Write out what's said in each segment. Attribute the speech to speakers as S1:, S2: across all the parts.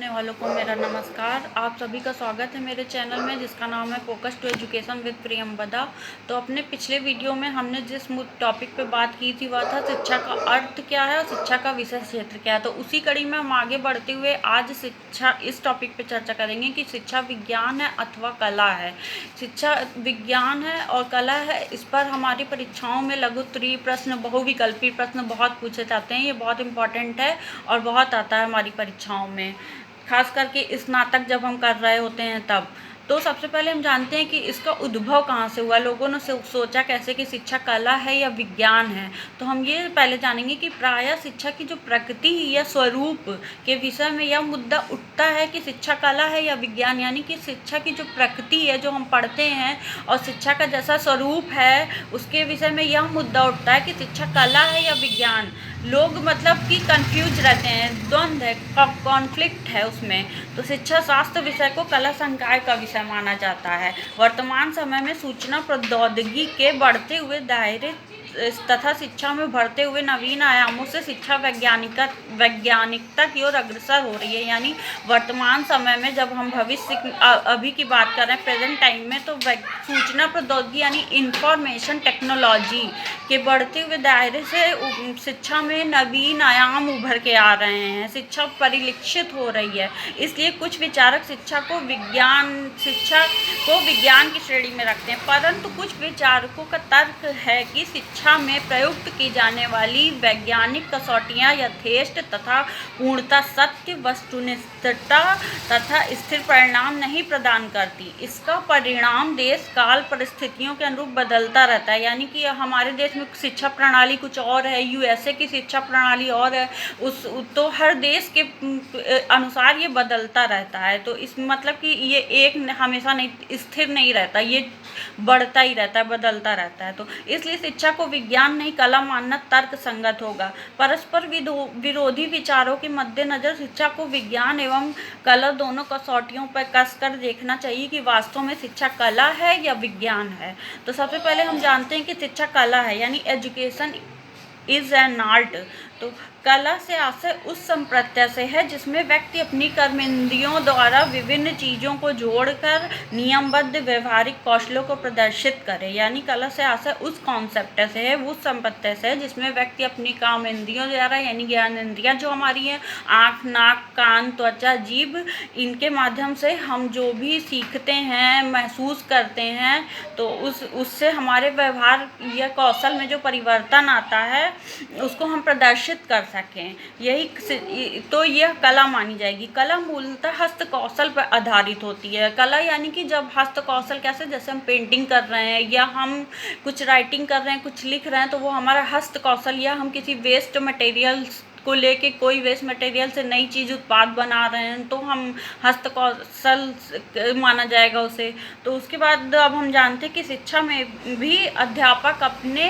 S1: सुनने वालों को मेरा नमस्कार। आप सभी का स्वागत है मेरे चैनल में जिसका नाम है focus to education with Priyamvada. तो अपने पिछले वीडियो में हमने जिस टॉपिक पे बात की थी वह था शिक्षा का अर्थ क्या है और शिक्षा का विषय क्षेत्र क्या है। तो उसी कड़ी में हम आगे बढ़ते हुए आज शिक्षा इस टॉपिक पे चर्चा करेंगे कि शिक्षा विज्ञान है अथवा कला है। शिक्षा विज्ञान है और कला है, इस पर हमारी परीक्षाओं में लघु उत्तरीय प्रश्न, बहुविकल्पी प्रश्न बहुत पूछे जाते हैं। ये बहुत इंपॉर्टेंट है और बहुत आता है हमारी परीक्षाओं में, खास करके स्नातक जब हम कर रहे होते हैं तब। तो सबसे पहले हम जानते हैं कि इसका उद्भव कहाँ से हुआ, लोगों ने सोचा कैसे कि शिक्षा कला है या विज्ञान है। तो हम ये पहले जानेंगे कि प्रायः शिक्षा की जो प्रकृति या स्वरूप के विषय में यह मुद्दा उठता है कि शिक्षा कला है या विज्ञान, यानी कि शिक्षा की जो प्रकृति है जो हम पढ़ते हैं और शिक्षा का जैसा स्वरूप है उसके विषय में यह मुद्दा उठता है कि शिक्षा कला है या विज्ञान। लोग मतलब कि कंफ्यूज रहते हैं, द्वंद्व है, कॉन्फ्लिक्ट है उसमें। तो शिक्षा शास्त्र विषय को कला संकाय का विषय माना जाता है। वर्तमान समय में सूचना प्रौद्योगिकी के बढ़ते हुए दायरे तथा शिक्षा में बढ़ते हुए नवीन आयामों से शिक्षा वैज्ञानिकता की ओर अग्रसर हो रही है। यानी वर्तमान समय में जब हम भविष्य अभी की बात कर रहे हैं, प्रेजेंट टाइम में, तो सूचना प्रौद्योगिकी यानी इंफॉर्मेशन टेक्नोलॉजी के बढ़ते हुए दायरे से शिक्षा में नवीन आयाम उभर के आ रहे हैं, शिक्षा परिलक्षित हो रही है। इसलिए कुछ विचारक शिक्षा को विज्ञान की श्रेणी में रखते हैं, परंतु कुछ विचारकों का तर्क है कि शिक्षा में प्रयुक्त की जाने वाली वैज्ञानिक कसौटियाँ यथेष्ट तथा पूर्णतः सत्य, वस्तुनिष्ठता तथा स्थिर परिणाम नहीं प्रदान करती। इसका परिणाम देश काल परिस्थितियों के अनुरूप बदलता रहता है। यानी कि हमारे देश में शिक्षा प्रणाली कुछ और है, यूएसए की शिक्षा प्रणाली और है, तो हर देश के अनुसार ये बदलता रहता है। तो इस मतलब कि ये एक हमेशा नहीं स्थिर नहीं रहता, ये बढ़ता ही रहता है, बदलता रहता है। तो इसलिए शिक्षा को विज्ञान नहीं कला मानना तर्क संगत होगा। परस्पर विरोधी विचारों के मद्देनजर शिक्षा को विज्ञान एवं कला दोनों कसौटियों पर कसकर देखना चाहिए कि वास्तव में शिक्षा कला है या विज्ञान है। तो सबसे पहले हम जानते हैं कि शिक्षा कला है, यानी एजुकेशन इज एन आर्ट। तो कला से आशय उस संप्रत्यय से है जिसमें व्यक्ति अपनी कर्मेंद्रियों द्वारा विभिन्न चीज़ों को जोड़कर नियमबद्ध व्यवहारिक कौशलों को प्रदर्शित करे। यानी कला से आशय उस कॉन्सेप्ट से है, उस संप्रत्यय से है जिसमें व्यक्ति अपनी कामेंद्रियों द्वारा, यानी ज्ञानेंद्रियाँ जो हमारी हैं, आँख, नाक, कान, त्वचा, जीभ, इनके माध्यम से हम जो भी सीखते हैं, महसूस करते हैं, तो उससे हमारे व्यवहार या कौशल में जो परिवर्तन आता है उसको हम प्रदर्शित कर सकें, यही तो यह कला मानी जाएगी। कला मूलतः हस्त कौशल पर आधारित होती है। कला यानी कि जब हस्त कौशल कैसे, जैसे हम पेंटिंग कर रहे हैं या हम कुछ राइटिंग कर रहे हैं, कुछ लिख रहे हैं, तो वो हमारा हस्त कौशल, या हम किसी वेस्ट मटेरियल्स को लेके कोई वेस्ट मटेरियल से नई चीज़ उत्पाद बना रहे हैं तो हम हस्त कौशल माना जाएगा उसे। तो उसके बाद अब हम जानते हैं कि शिक्षा में भी अध्यापक अपने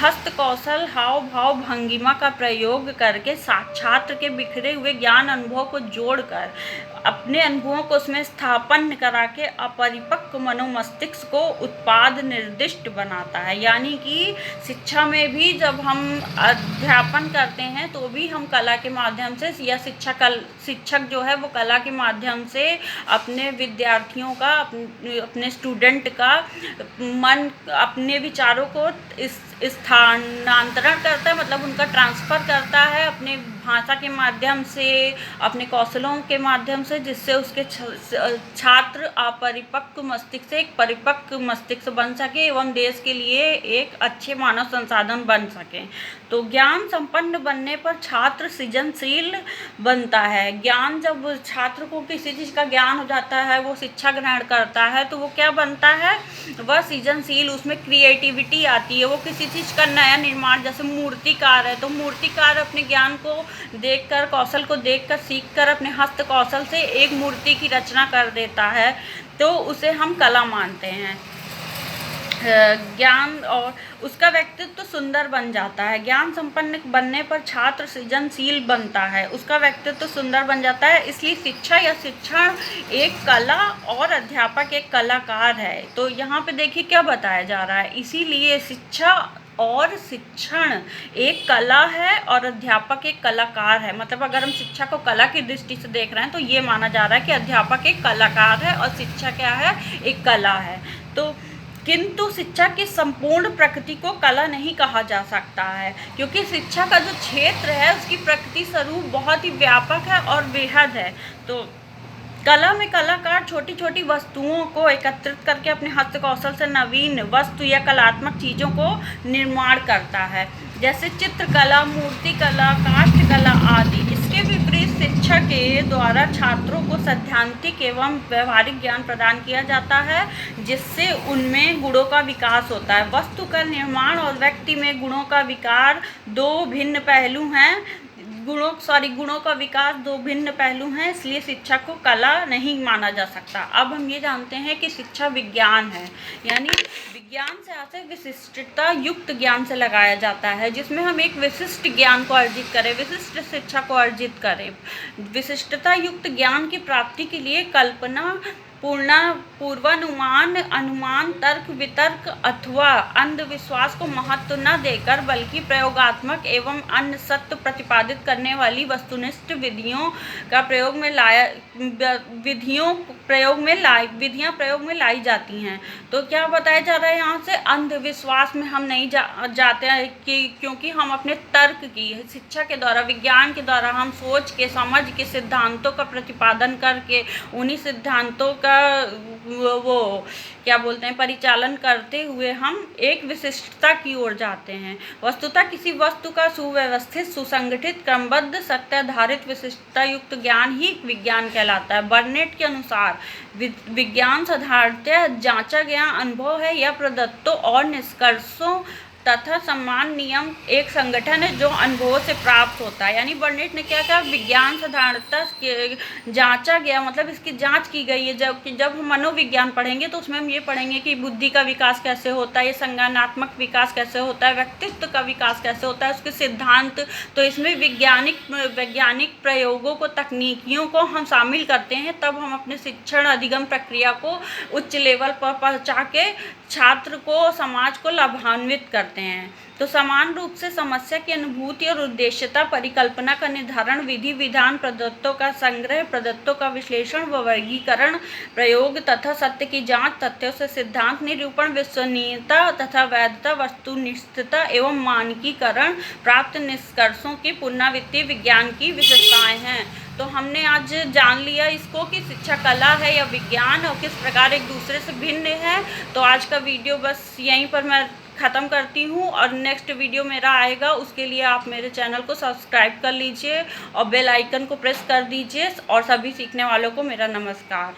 S1: हस्त कौशल, हाव भाव, भंगिमा का प्रयोग करके छात्र के बिखरे हुए ज्ञान अनुभव को जोड़कर अपने अनुभवों को उसमें स्थापन करा के अपरिपक्व मनोमस्तिष्क को उत्पाद निर्दिष्ट बनाता है। यानी कि शिक्षा में भी जब हम अध्यापन करते हैं तो भी हम कला के माध्यम से, या शिक्षक जो है वो कला के माध्यम से अपने विद्यार्थियों का, अपने स्टूडेंट का मन, अपने विचारों को स्थानांतरण करता है, मतलब उनका ट्रांसफ़र करता है अपने भाषा के माध्यम से, अपने कौशलों के माध्यम से, जिससे उसके छात्र अपरिपक्व मस्तिष्क से एक परिपक्व मस्तिष्क बन सके एवं देश के लिए एक अच्छे मानव संसाधन बन सकें। तो ज्ञान संपन्न बनने पर छात्र सृजनशील बनता है। ज्ञान, जब छात्र को किसी चीज़ का ज्ञान हो जाता है, वो शिक्षा ग्रहण करता है, तो वो क्या बनता है, वह सृजनशील, उसमें क्रिएटिविटी आती है। वो किसी चीज़ का नया निर्माण, जैसे मूर्तिकार है तो मूर्तिकार अपने ज्ञान को देखकर, कौशल को देखकर, सीखकर अपने हस्त कौशल से एक मूर्ति की रचना कर देता है, तो उसे हम कला मानते हैं। ज्ञान और उसका व्यक्तित्व तो सुंदर बन जाता है। ज्ञान संपन्न बनने पर छात्र सृजनशील बनता है, उसका व्यक्तित्व तो सुंदर बन जाता है। इसलिए शिक्षा या शिक्षण एक कला और अध्यापक एक कलाकार है। तो यहाँ पे देखिए क्या बताया जा रहा है, इसीलिए शिक्षा और शिक्षण एक कला है और अध्यापक एक कलाकार है। मतलब अगर हम शिक्षा को कला की दृष्टि से देख रहे हैं तो ये माना जा रहा है कि अध्यापक एक कलाकार है और शिक्षा क्या है, एक कला है। तो किंतु शिक्षा की संपूर्ण प्रकृति को कला नहीं कहा जा सकता है, क्योंकि शिक्षा का जो क्षेत्र है उसकी प्रकृति स्वरूप बहुत ही व्यापक है और बेहद है। तो कला में कलाकार छोटी छोटी वस्तुओं को एकत्रित करके अपने हस्त कौशल से नवीन वस्तु या कलात्मक चीज़ों को निर्माण करता है, जैसे चित्रकला, मूर्ति कला, काष्ठ कला आदि। इसके विपरीत शिक्षा के द्वारा छात्रों को सैद्धांतिक एवं व्यवहारिक ज्ञान प्रदान किया जाता है, जिससे उनमें गुणों का विकास होता है। वस्तु का निर्माण और व्यक्ति में गुणों का विकार दो भिन्न पहलू हैं। गुणों का विकास दो भिन्न पहलू हैं, इसलिए शिक्षा को कला नहीं माना जा सकता। अब हम ये जानते हैं कि शिक्षा विज्ञान है, यानी विज्ञान से आशय विशिष्टता युक्त ज्ञान से लगाया जाता है, जिसमें हम एक विशिष्ट ज्ञान को अर्जित करें, विशिष्ट शिक्षा को अर्जित करें। विशिष्टता युक्त ज्ञान की प्राप्ति के लिए कल्पना, पूर्वानुमान, अनुमान, तर्क वितर्क अथवा अंधविश्वास को महत्व न देकर बल्कि प्रयोगात्मक एवं अन्य सत्य प्रतिपादित करने वाली वस्तुनिष्ठ विधियों प्रयोग में लाई जाती हैं। तो क्या बताया जा रहा है यहाँ से, अंधविश्वास में हम नहीं जाते हैं कि क्योंकि हम अपने तर्क की शिक्षा के द्वारा, विज्ञान के द्वारा हम सोच के समझ के सिद्धांतों का प्रतिपादन करके उन्हीं सिद्धांतों का परिचालन करते हुए हम एक विशिष्टता की ओर जाते हैं। वस्तुतः किसी वस्तु का सुव्यवस्थित, सुसंगठित, क्रमबद्ध, सत्याधारित विशिष्टता युक्त ज्ञान ही विज्ञान कहलाता है। बर्नेट के अनुसार विज्ञान साधारणतः जांचा गया अनुभव है या प्रदत्तों और निष्कर्षों तथा सम्मान नियम एक संगठन है जो अनुभवों से प्राप्त होता है। यानी बर्नेट ने क्या कहा, विज्ञान साधारणतः जांचा गया, मतलब इसकी जांच की गई है। जब हम मनोविज्ञान पढ़ेंगे तो उसमें हम ये पढ़ेंगे कि बुद्धि का विकास कैसे होता है, संज्ञानात्मक विकास कैसे होता है, व्यक्तित्व का विकास कैसे होता है, उसके सिद्धांत। तो इसमें वैज्ञानिक प्रयोगों को, तकनीकियों को हम शामिल करते हैं, तब हम अपने शिक्षण अधिगम प्रक्रिया को उच्च लेवल पर पहुँचा के छात्र को, समाज को लाभान्वित करते हैं। तो समान रूप से समस्या की अनुभूति और उद्देश्यता, परिकल्पना का निर्धारण, विधि विधान, प्रदत्तों का संग्रह, प्रदत्तों का विश्लेषण व वर्गीकरण, प्रयोग तथा सत्य की जांच, तथ्यों से सिद्धांत निरूपण, विश्वसनीयता तथा वैधता, वस्तुनिष्ठता एवं मानकीकरण, प्राप्त निष्कर्षों की पुनरावृत्ति विज्ञान की विशेषताएं हैं। तो हमने आज जान लिया इसको कि शिक्षा कला है या विज्ञान और किस प्रकार एक दूसरे से भिन्न है। तो आज का वीडियो बस यहीं पर मैं ख़त्म करती हूँ, और नेक्स्ट वीडियो मेरा आएगा, उसके लिए आप मेरे चैनल को सब्सक्राइब कर लीजिए और बेल आइकन को प्रेस कर दीजिए। और सभी सीखने वालों को मेरा नमस्कार।